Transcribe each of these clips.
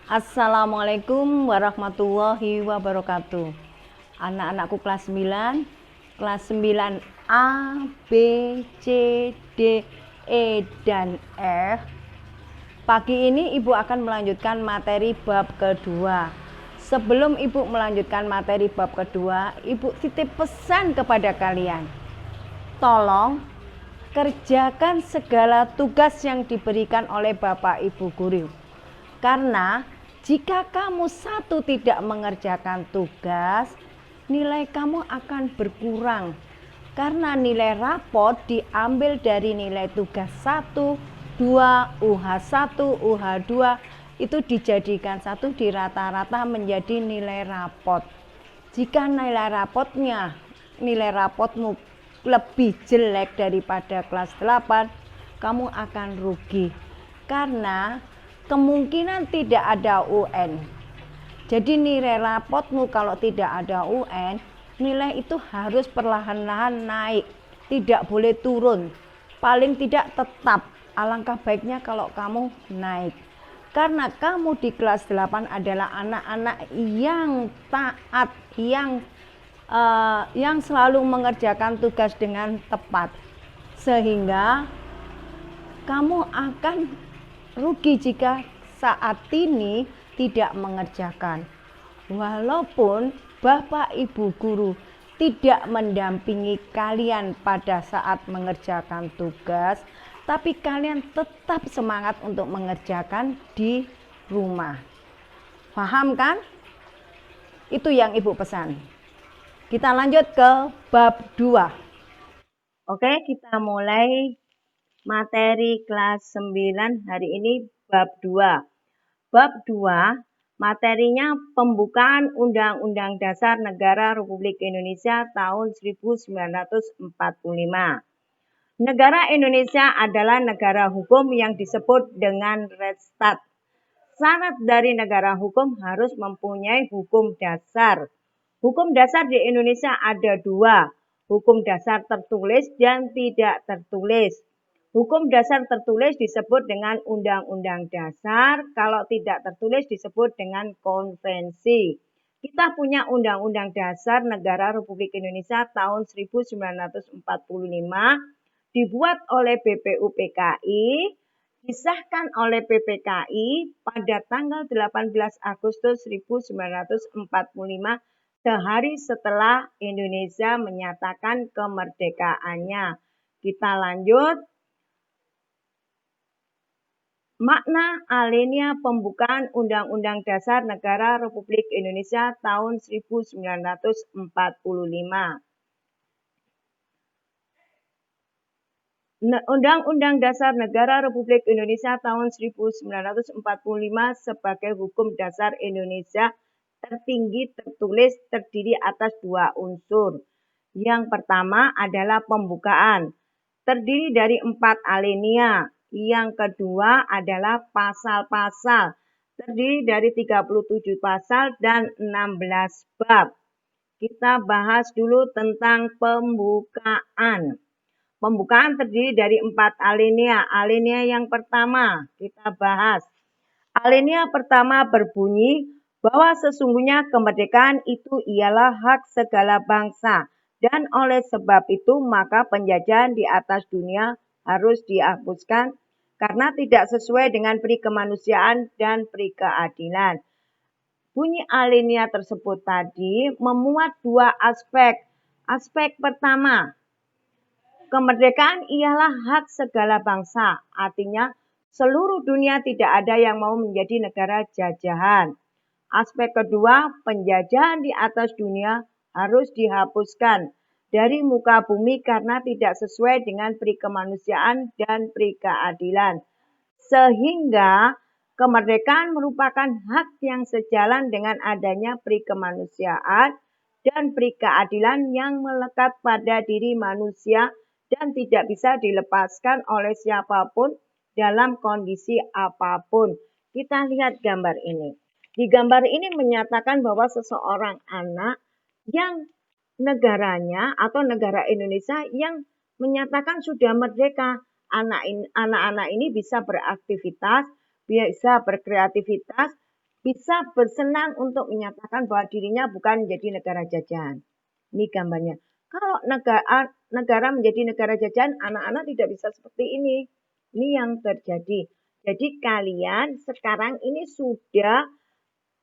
Assalamualaikum warahmatullahi wabarakatuh. Anak-anakku kelas 9, kelas 9A, B, C, D, E, dan F. Pagi ini Ibu akan melanjutkan materi bab kedua. Sebelum Ibu melanjutkan materi bab kedua, Ibu titip pesan kepada kalian. Tolong kerjakan segala tugas yang diberikan oleh Bapak Ibu guru. Karena jika kamu tidak mengerjakan tugas, nilai kamu akan berkurang. Karena nilai rapot diambil dari nilai tugas 1, 2, UH1, UH2 itu dijadikan satu di rata-rata menjadi nilai rapot. Jika nilai rapotmu lebih jelek daripada kelas 8, kamu akan rugi. Karena kemungkinan tidak ada UN. Jadi nilai rapotmu kalau tidak ada UN, nilai itu harus perlahan-lahan naik, tidak boleh turun. Paling tidak tetap, alangkah baiknya kalau kamu naik. Karena kamu di kelas 8 adalah anak-anak yang taat, yang selalu mengerjakan tugas dengan tepat. Sehingga kamu akan rugi jika saat ini tidak mengerjakan. Walaupun Bapak Ibu guru tidak mendampingi kalian pada saat mengerjakan tugas, tapi kalian tetap semangat untuk mengerjakan di rumah. Paham kan? Itu yang Ibu pesan. Kita lanjut ke bab 2. Oke, kita mulai materi kelas 9 hari ini bab 2. Bab 2 materinya pembukaan Undang-Undang Dasar Negara Republik Indonesia tahun 1945. Negara Indonesia adalah negara hukum yang disebut dengan Restat. Syarat dari negara hukum harus mempunyai hukum dasar. Hukum dasar di Indonesia ada 2, hukum dasar tertulis dan tidak tertulis. Hukum dasar tertulis disebut dengan Undang-Undang Dasar, kalau tidak tertulis disebut dengan konvensi. Kita punya Undang-Undang Dasar Negara Republik Indonesia tahun 1945, dibuat oleh BPUPKI, disahkan oleh PPKI pada tanggal 18 Agustus 1945, sehari setelah Indonesia menyatakan kemerdekaannya. Kita lanjut. Makna alinea pembukaan Undang-Undang Dasar Negara Republik Indonesia tahun 1945. Undang-Undang Dasar Negara Republik Indonesia tahun 1945 sebagai hukum dasar Indonesia tertinggi tertulis terdiri atas 2 unsur. Yang pertama adalah pembukaan, terdiri dari 4 alinea. Yang kedua adalah pasal-pasal, terdiri dari 37 pasal dan 16 bab. Kita bahas dulu tentang pembukaan. Pembukaan terdiri dari 4 alinea. Alinea yang pertama kita bahas. Alinea pertama berbunyi bahwa sesungguhnya kemerdekaan itu ialah hak segala bangsa. Dan oleh sebab itu maka penjajahan di atas dunia harus dihapuskan karena tidak sesuai dengan peri kemanusiaan dan peri keadilan. Bunyi alinea tersebut tadi memuat 2 aspek. Aspek pertama, kemerdekaan ialah hak segala bangsa. Artinya seluruh dunia tidak ada yang mau menjadi negara jajahan. Aspek kedua, penjajahan di atas dunia harus dihapuskan dari muka bumi karena tidak sesuai dengan peri kemanusiaan dan peri keadilan. Sehingga kemerdekaan merupakan hak yang sejalan dengan adanya peri kemanusiaan dan peri keadilan yang melekat pada diri manusia dan tidak bisa dilepaskan oleh siapapun dalam kondisi apapun. Kita lihat gambar ini. Di gambar ini menyatakan bahwa seseorang anak yang negaranya atau negara Indonesia yang menyatakan sudah merdeka. Anak-anak ini bisa beraktivitas, bisa berkreativitas, bisa bersenang untuk menyatakan bahwa dirinya bukan menjadi negara jajahan. Ini gambarnya. Kalau negara menjadi negara jajahan, anak-anak tidak bisa seperti ini. Ini yang terjadi. Jadi kalian sekarang ini sudah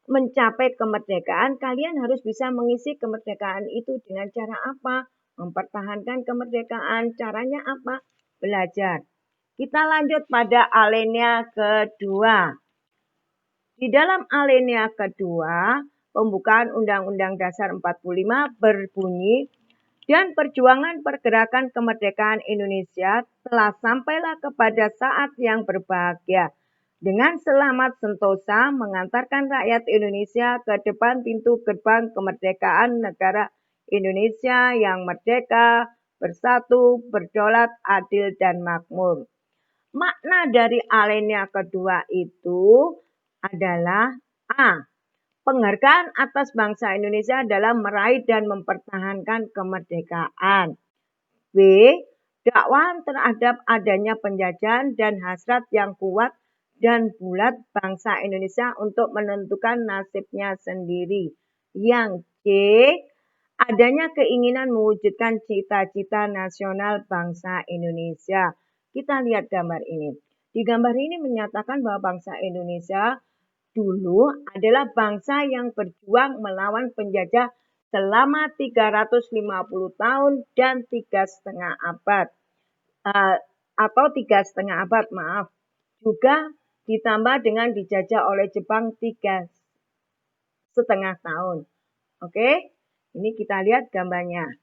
mencapai kemerdekaan, kalian harus bisa mengisi kemerdekaan itu dengan cara apa? Mempertahankan kemerdekaan, caranya apa? Belajar. Kita lanjut pada alinea kedua. Di dalam alinea kedua, pembukaan Undang-Undang Dasar 45 berbunyi, dan perjuangan pergerakan kemerdekaan Indonesia telah sampailah kepada saat yang berbahagia. Dengan selamat sentosa mengantarkan rakyat Indonesia ke depan pintu gerbang kemerdekaan negara Indonesia yang merdeka, bersatu, berdaulat, adil, dan makmur. Makna dari alinea kedua itu adalah A. Penghargaan atas bangsa Indonesia dalam meraih dan mempertahankan kemerdekaan. B. Dakwaan terhadap adanya penjajahan dan hasrat yang kuat dan bulat bangsa Indonesia untuk menentukan nasibnya sendiri. Yang C. Adanya keinginan mewujudkan cita-cita nasional bangsa Indonesia. Kita lihat gambar ini. Di gambar ini menyatakan bahwa bangsa Indonesia dulu adalah bangsa yang berjuang melawan penjajah selama 350 tahun dan 3,5 abad. Atau 3,5 abad, maaf. Juga ditambah dengan dijajah oleh Jepang 3,5 tahun. Oke, ini kita lihat gambarnya.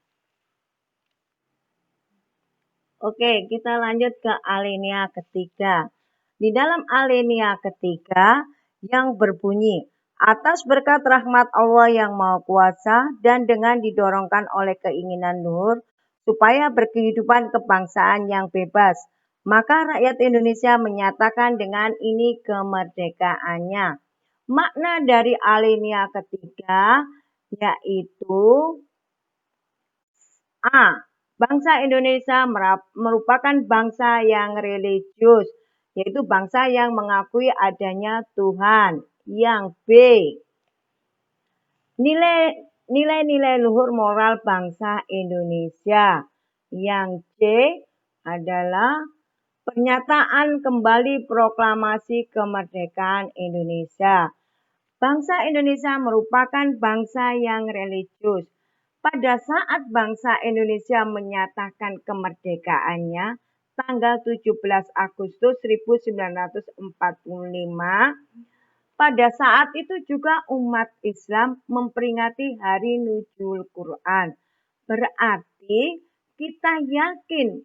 Oke, kita lanjut ke alinea ketiga. Di dalam alinea ketiga yang berbunyi, atas berkat rahmat Allah yang Maha Kuasa dan dengan didorongkan oleh keinginan luhur supaya berkehidupan kebangsaan yang bebas, maka rakyat Indonesia menyatakan dengan ini kemerdekaannya. Makna dari alinea ketiga yaitu A. Bangsa Indonesia merupakan bangsa yang religius, yaitu bangsa yang mengakui adanya Tuhan. Yang B. Nilai-nilai luhur moral bangsa Indonesia. Yang C adalah pernyataan kembali proklamasi kemerdekaan Indonesia. Bangsa Indonesia merupakan bangsa yang religius. Pada saat bangsa Indonesia menyatakan kemerdekaannya tanggal 17 Agustus 1945, pada saat itu juga umat Islam memperingati Hari Nuzul Quran. Berarti kita yakin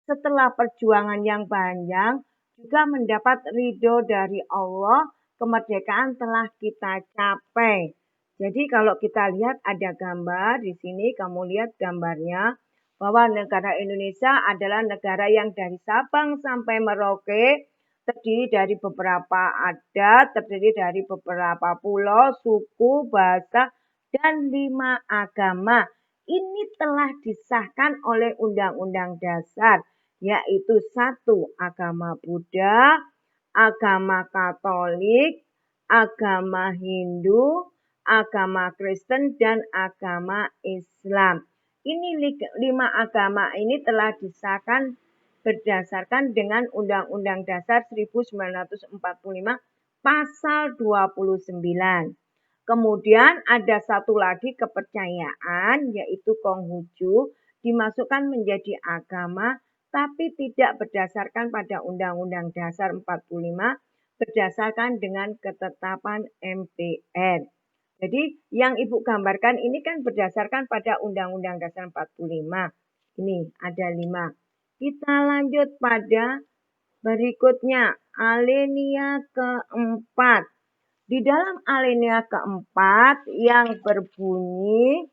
setelah perjuangan yang panjang juga mendapat ridho dari Allah, kemerdekaan telah kita capai. Jadi kalau kita lihat ada gambar di sini, kamu lihat gambarnya bahwa negara Indonesia adalah negara yang dari Sabang sampai Merauke terdiri dari beberapa adat, terdiri dari beberapa pulau, suku, bahasa, dan 5 agama. Ini telah disahkan oleh Undang-Undang Dasar, yaitu 1. Agama Buddha, agama Katolik, agama Hindu, agama Kristen, dan agama Islam. Ini 5 agama ini telah disahkan berdasarkan dengan Undang-Undang Dasar 1945 pasal 29. Kemudian ada satu lagi kepercayaan yaitu Konghucu dimasukkan menjadi agama tapi tidak berdasarkan pada Undang-Undang Dasar 45 berdasarkan dengan ketetapan MPR. Jadi yang Ibu gambarkan ini kan berdasarkan pada Undang-Undang Dasar 45. Ini ada 5. Kita lanjut pada berikutnya, alinea keempat. Di dalam alinea keempat yang berbunyi,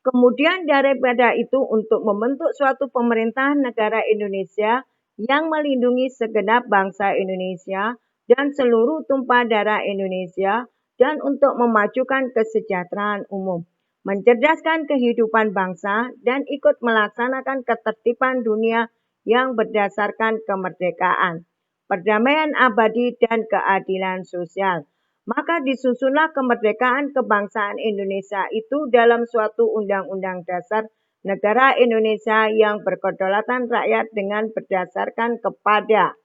kemudian daripada itu untuk membentuk suatu pemerintahan negara Indonesia yang melindungi segenap bangsa Indonesia dan seluruh tumpah darah Indonesia, dan untuk memajukan kesejahteraan umum, mencerdaskan kehidupan bangsa, dan ikut melaksanakan ketertiban dunia yang berdasarkan kemerdekaan. perdamaian abadi, dan keadilan sosial. Maka disusunlah kemerdekaan kebangsaan Indonesia itu dalam suatu undang-undang dasar negara Indonesia yang berkedaulatan rakyat dengan berdasarkan kepada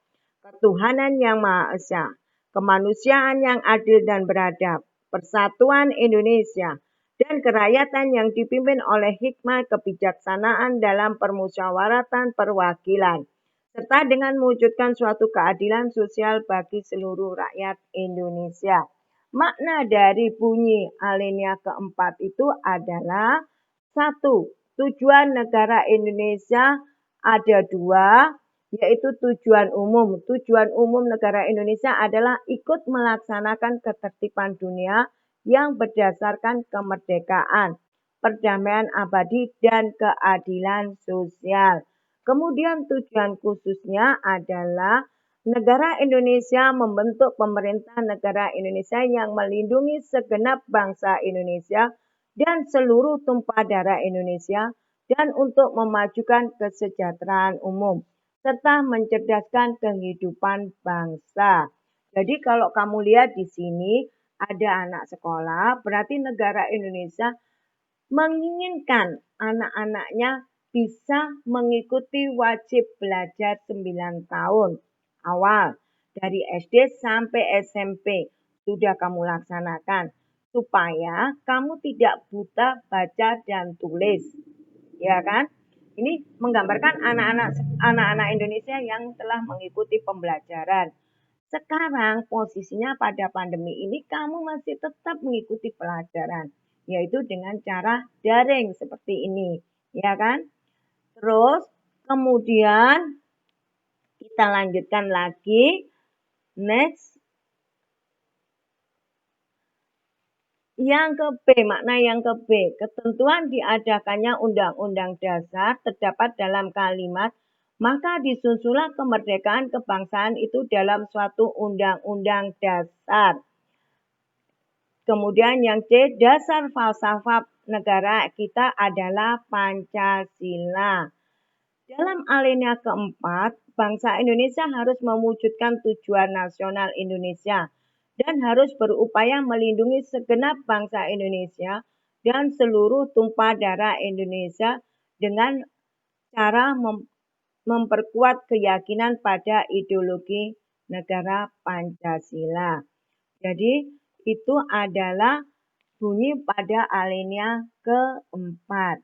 ketuhanan yang Maha Esa, kemanusiaan yang adil dan beradab, persatuan Indonesia, dan kerakyatan yang dipimpin oleh hikmah kebijaksanaan dalam permusyawaratan perwakilan, serta dengan mewujudkan suatu keadilan sosial bagi seluruh rakyat Indonesia. Makna dari bunyi alinea keempat itu adalah satu, tujuan negara Indonesia ada dua, yaitu tujuan umum. Tujuan umum negara Indonesia adalah ikut melaksanakan ketertiban dunia yang berdasarkan kemerdekaan, perdamaian abadi, dan keadilan sosial. Kemudian tujuan khususnya adalah negara Indonesia membentuk pemerintah negara Indonesia yang melindungi segenap bangsa Indonesia dan seluruh tumpah darah Indonesia dan untuk memajukan kesejahteraan umum serta mencerdaskan kehidupan bangsa. Jadi kalau kamu lihat di sini ada anak sekolah, berarti negara Indonesia menginginkan anak-anaknya bisa mengikuti wajib belajar 9 tahun awal dari SD sampai SMP sudah kamu laksanakan supaya kamu tidak buta baca dan tulis, ya kan? Ini menggambarkan anak-anak Indonesia yang telah mengikuti pembelajaran. Sekarang posisinya pada pandemi ini kamu masih tetap mengikuti pelajaran, yaitu dengan cara daring seperti ini, ya kan? Terus kemudian kita lanjutkan lagi. Next. Yang ke B, makna yang ke B, ketentuan diadakannya Undang-Undang Dasar terdapat dalam kalimat, maka disusunlah kemerdekaan kebangsaan itu dalam suatu undang-undang dasar. Kemudian yang C, dasar falsafah negara kita adalah Pancasila. Dalam alinea keempat, bangsa Indonesia harus mewujudkan tujuan nasional Indonesia dan harus berupaya melindungi segenap bangsa Indonesia dan seluruh tumpah darah Indonesia dengan cara memperkuat keyakinan pada ideologi negara Pancasila. Jadi itu adalah bunyi pada alinea keempat.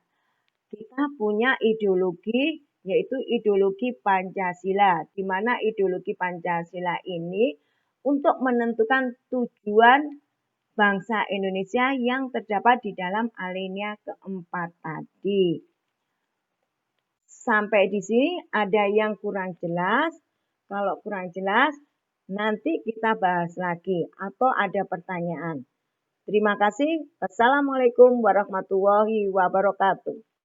Kita punya ideologi yaitu ideologi Pancasila, di mana ideologi Pancasila ini untuk menentukan tujuan bangsa Indonesia yang terdapat di dalam alinea keempat tadi. Sampai di sini ada yang kurang jelas? Kalau kurang jelas, nanti kita bahas lagi atau ada pertanyaan. Terima kasih. Wassalamualaikum warahmatullahi wabarakatuh.